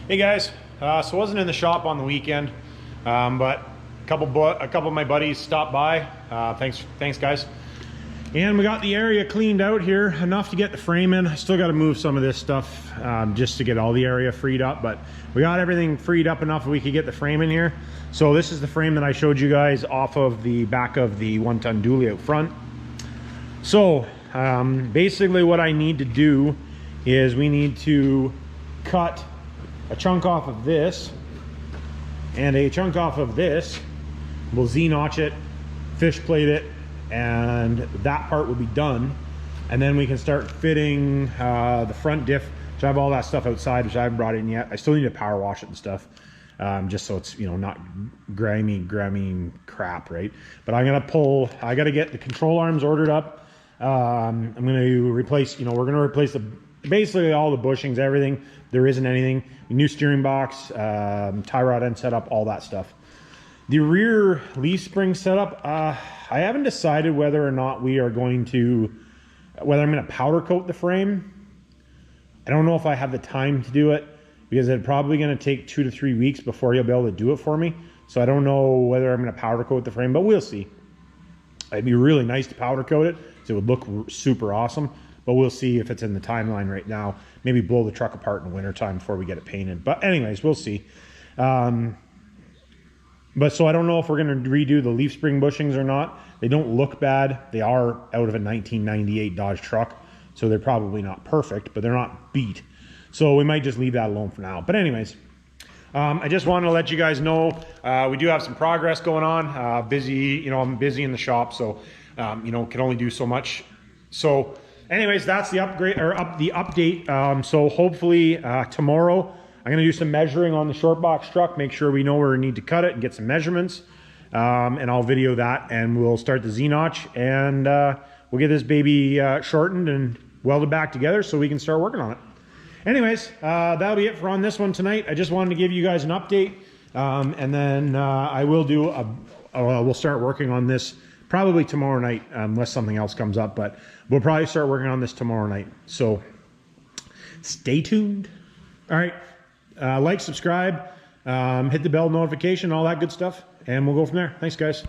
Hey guys, so I wasn't in the shop on the weekend, but a couple of my buddies stopped by. Thanks guys. And we got the area cleaned out here, enough to get the frame in. I still got to move some of this stuff just to get all the area freed up, but we got everything freed up enough that we could get the frame in here. So this is the frame that I showed you guys off of the back of the 1-ton dually out front. So basically what I need to do is we need to cut a chunk off of this and a chunk off of this. We'll Z-notch it, fish plate it, and that part will be done. And then we can start fitting the front diff. So I have all that stuff outside, which I haven't brought in yet. I still need to power wash it and stuff, just so it's, you know, not grimy crap, right? But I got to get the control arms ordered up. I'm going to replace, we're going to replace basically all the bushings, everything. There isn't anything. New steering box, tie rod end setup, all that stuff. The rear leaf spring setup, I haven't decided whether or not I'm going to powder coat the frame. I don't know if I have the time to do it, because it's probably going to take 2 to 3 weeks before you'll be able to do it for me. So I don't know whether I'm going to powder coat the frame, but we'll see. It'd be really nice to powder coat it, so it would look super awesome. But we'll see if it's in the timeline right now. Maybe blow the truck apart in the wintertime before we get it painted. But anyways, we'll see. But so I don't know if we're going to redo the leaf spring bushings or not. They don't look bad. They are out of a 1998 Dodge truck, so they're probably not perfect, but they're not beat. So we might just leave that alone for now. But anyways, I just wanted to let you guys know we do have some progress going on. I'm busy in the shop, so can only do so much. So anyways, that's the update. So hopefully tomorrow I'm going to do some measuring on the short box truck, make sure we know where we need to cut it and get some measurements. And I'll video that, and we'll start the Z-notch, and we'll get this baby shortened and welded back together so we can start working on it. Anyways, that'll be it for on this one tonight. I just wanted to give you guys an update, and then I will do we'll start working on this probably tomorrow night, unless something else comes up, but we'll probably start working on this tomorrow night. So stay tuned. All right. Like, subscribe, hit the bell notification, all that good stuff, and we'll go from there. Thanks, guys.